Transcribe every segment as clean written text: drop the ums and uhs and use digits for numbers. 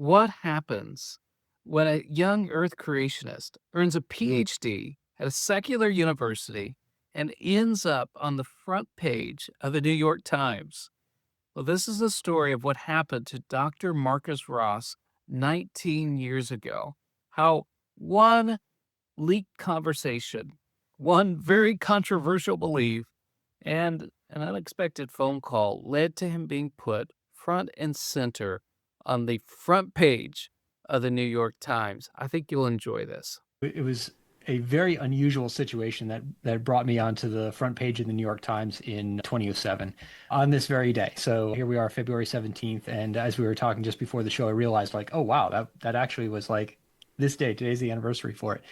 What happens when a young Earth creationist earns a PhD at a secular university and ends up on the front page of the New York Times? Well, this is a story of what happened to Dr. Marcus Ross 19 years ago. How one leaked conversation, one very controversial belief, and an unexpected phone call led to him being put front and center on the front page of the New York Times. I think you'll enjoy this. It was a very unusual situation that brought me onto the front page of the New York Times in 2007 on this very day. So here we are, February 17th. And as we were talking just before the show, I realized like, oh, wow, that actually was like this day. Today's the anniversary for it.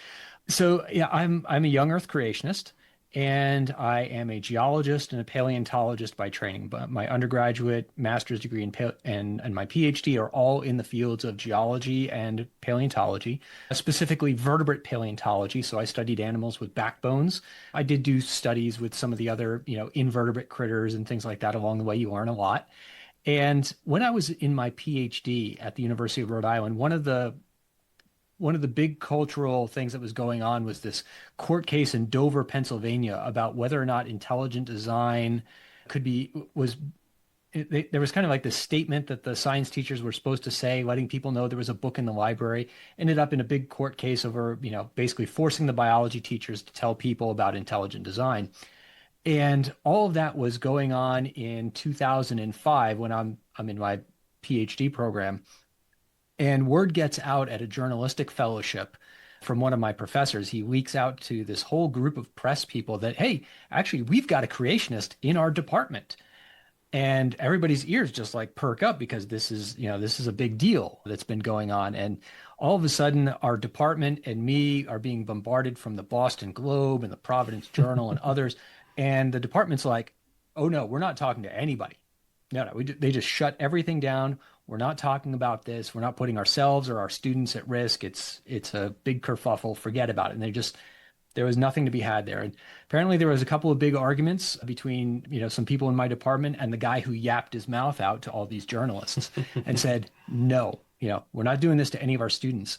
So yeah, I'm a young Earth creationist, and I am a geologist and a paleontologist by training. But my undergraduate, master's degree, and my PhD are all in the fields of geology and paleontology, specifically vertebrate paleontology. So I studied animals with backbones. I did do studies with some of the other, invertebrate critters and things like that along the way. You learn a lot. And when I was in my PhD at the University of Rhode Island, one of the big cultural things that was going on was this court case in Dover, Pennsylvania, about whether or not intelligent design could be was there was kind of like this statement that the science teachers were supposed to say, letting people know there was a book in the library. Ended up in a big court case over, basically forcing the biology teachers to tell people about intelligent design. And all of that was going on in 2005 when I'm in my PhD program. And word gets out at a journalistic fellowship from one of my professors. He leaks out to this whole group of press people that, hey, actually, we've got a creationist in our department. And everybody's ears just like perk up because this is a big deal that's been going on. And all of a sudden, our department and me are being bombarded from the Boston Globe and the Providence Journal and others. And the department's like, oh no, we're not talking to anybody. No, no, they just shut everything down. We're not talking about this. We're not putting ourselves or our students at risk. It's a big kerfuffle. Forget about it. And there was nothing to be had there. And apparently there was a couple of big arguments between, some people in my department and the guy who yapped his mouth out to all these journalists and said, no, we're not doing this to any of our students.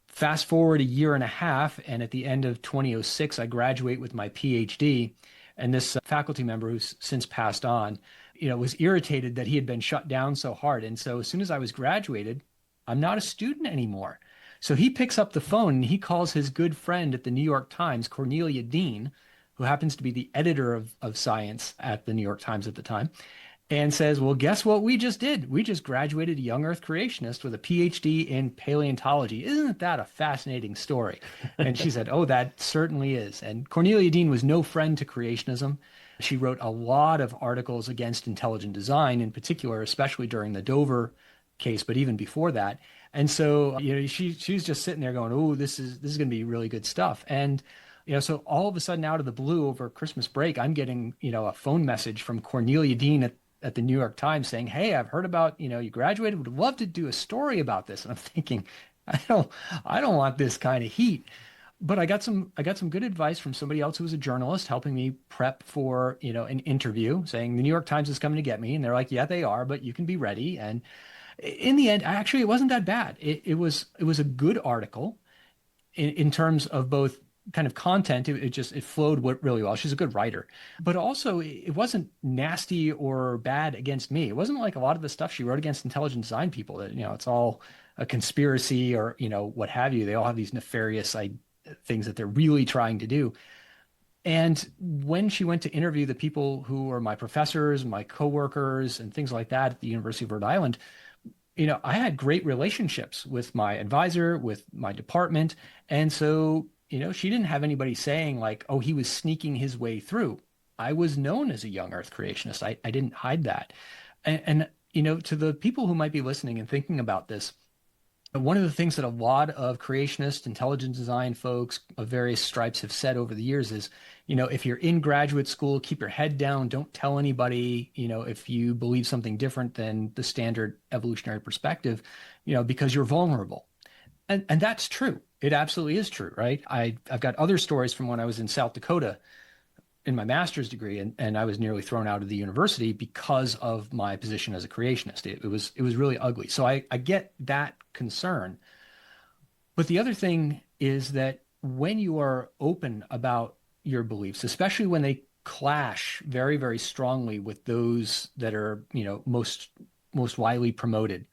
Fast forward a year and a half, and at the end of 2006, I graduate with my PhD. And this faculty member who's since passed on, was irritated that he had been shut down so hard. And so as soon as I was graduated, I'm not a student anymore. So he picks up the phone and he calls his good friend at the New York Times, Cornelia Dean, who happens to be the editor of science at the New York Times at the time, and says, well, guess what we just did? We just graduated a young Earth creationist with a PhD in paleontology. Isn't that a fascinating story? And she said, oh, that certainly is. And Cornelia Dean was no friend to creationism. She wrote a lot of articles against intelligent design, in particular, especially during the Dover case, but even before that. And so, she's just sitting there going, oh, this is going to be really good stuff. And so all of a sudden, out of the blue, over Christmas break, I'm getting, a phone message from Cornelia Dean at the New York Times saying, hey, I've heard about, you graduated, would love to do a story about this. And I'm thinking, I don't want this kind of heat. But I got some good advice from somebody else who was a journalist helping me prep for, an interview, saying the New York Times is coming to get me. And they're like, yeah, they are, but you can be ready. And in the end, actually, it wasn't that bad. It was a good article in terms of both kind of content. It flowed really well. She's a good writer, but also it wasn't nasty or bad against me. It wasn't like a lot of the stuff she wrote against intelligent design people that, it's all a conspiracy or, what have you. They all have these nefarious things that they're really trying to do. And when she went to interview the people who were my professors, my coworkers, and things like that at the University of Rhode Island, I had great relationships with my advisor, with my department. And so, she didn't have anybody saying like, oh, he was sneaking his way through. I was known as a young Earth creationist. I didn't hide that. And, to the people who might be listening and thinking about this, one of the things that a lot of creationist, intelligent design folks of various stripes have said over the years is, if you're in graduate school, keep your head down. Don't tell anybody, if you believe something different than the standard evolutionary perspective, because you're vulnerable. And that's true. It absolutely is true, right? I've got other stories from when I was in South Dakota in my master's degree, and I was nearly thrown out of the university because of my position as a creationist. It was really ugly. So I get that concern. But the other thing is that when you are open about your beliefs, especially when they clash very, very strongly with those that are, most widely promoted.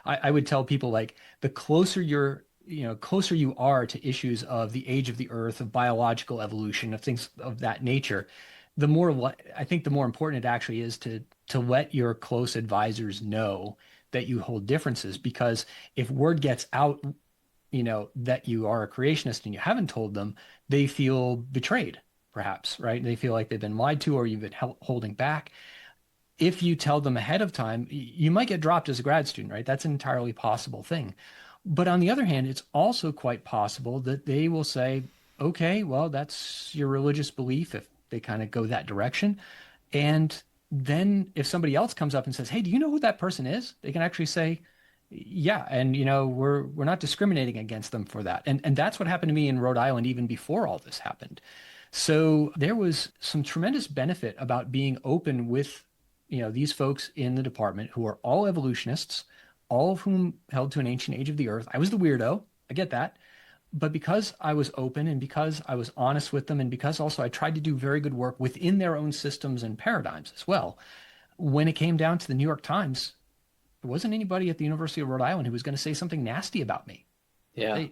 I would tell people like the closer you are to issues of the age of the earth, of biological evolution, of things of that nature, I think the more important it actually is to let your close advisors know that you hold differences, because if word gets out, that you are a creationist and you haven't told them, they feel betrayed, perhaps, right? They feel like they've been lied to, or you've been holding back. If you tell them ahead of time, you might get dropped as a grad student, right? That's an entirely possible thing. But on the other hand, it's also quite possible that they will say, okay, well, that's your religious belief if they kind of go that direction. And then if somebody else comes up and says, hey, do you know who that person is? They can actually say, yeah, and we're not discriminating against them for that. And that's what happened to me in Rhode Island even before all this happened. So there was some tremendous benefit about being open with, these folks in the department who are all evolutionists, all of whom held to an ancient age of the earth. I was the weirdo. I get that. But because I was open and because I was honest with them and because also I tried to do very good work within their own systems and paradigms as well, when it came down to the New York Times, there wasn't anybody at the University of Rhode Island who was going to say something nasty about me. Yeah.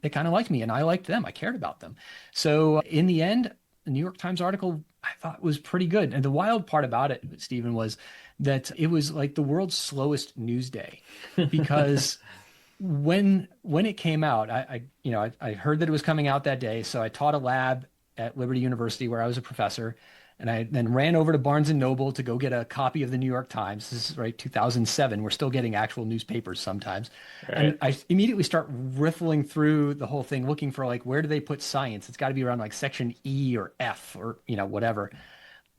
They kind of liked me and I liked them. I cared about them. So in the end, the New York Times article I thought was pretty good. And the wild part about it, Stephen, was that it was like the world's slowest news day, because when it came out, I heard that it was coming out that day. So I taught a lab at Liberty University where I was a professor. And I then ran over to Barnes and Noble to go get a copy of the New York Times. This is right, 2007. We're still getting actual newspapers sometimes. And Right. I immediately start riffling through the whole thing, looking for like, where do they put science? It's got to be around like section E or F or, whatever.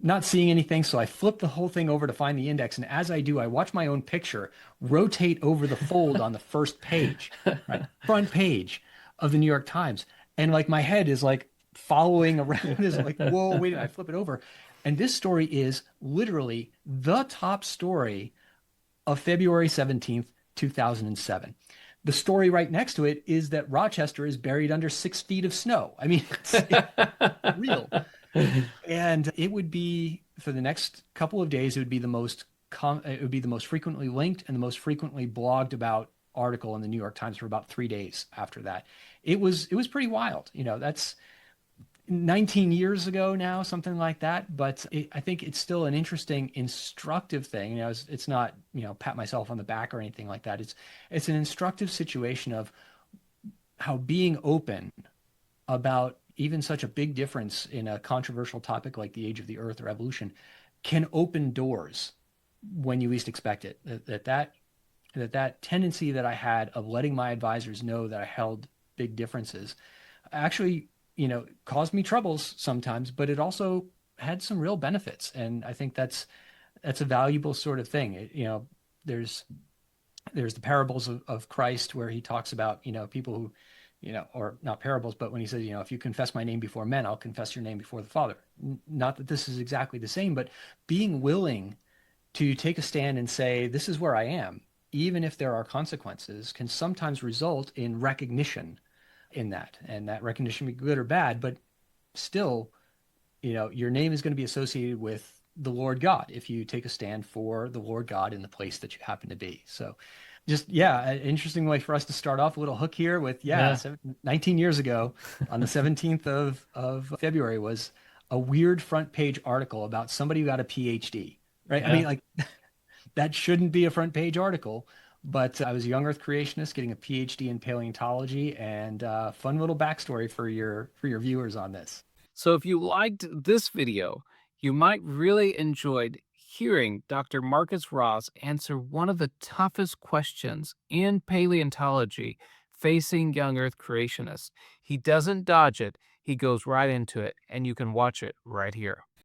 Not seeing anything. So I flip the whole thing over to find the index. And as I do, I watch my own picture rotate over the fold on the first page, right? Front page of the New York Times. And like my head is like following around, is like, whoa, wait, I flip it over. And this story is literally the top story of February 17th, 2007. The story right next to it is that Rochester is buried under 6 feet of snow. I mean, it's real. And it would be for the next couple of days, it would be the most frequently linked and the most frequently blogged about article in the New York Times for about 3 days after that. It was pretty wild. That's 19 years ago now, something like that. But I think it's still an interesting, instructive thing. It's not, pat myself on the back or anything like that. It's an instructive situation of how being open about even such a big difference in a controversial topic like the age of the earth or evolution can open doors when you least expect it. That tendency that I had of letting my advisors know that I held big differences actually, caused me troubles sometimes, but it also had some real benefits. And I think that's a valuable sort of thing. There's the parables of Christ where he talks about, people who, or not parables, but when he says, if you confess my name before men, I'll confess your name before the Father. Not that this is exactly the same, but being willing to take a stand and say, this is where I am, even if there are consequences, can sometimes result in recognition in that. And that recognition be good or bad, but still, your name is going to be associated with the Lord God if you take a stand for the Lord God in the place that you happen to be. So just, yeah, an interesting way for us to start off, a little hook here with, Yeah. 19 years ago on the 17th of February was a weird front page article about somebody who got a PhD, right? I mean, Yeah. like that shouldn't be a front page article, but I was a young Earth creationist getting a PhD in paleontology, and fun little backstory for your viewers on this. So if you liked this video, you might really enjoyed hearing Dr. Marcus Ross answer one of the toughest questions in paleontology facing young Earth creationists. He doesn't dodge it. He goes right into it, and you can watch it right here.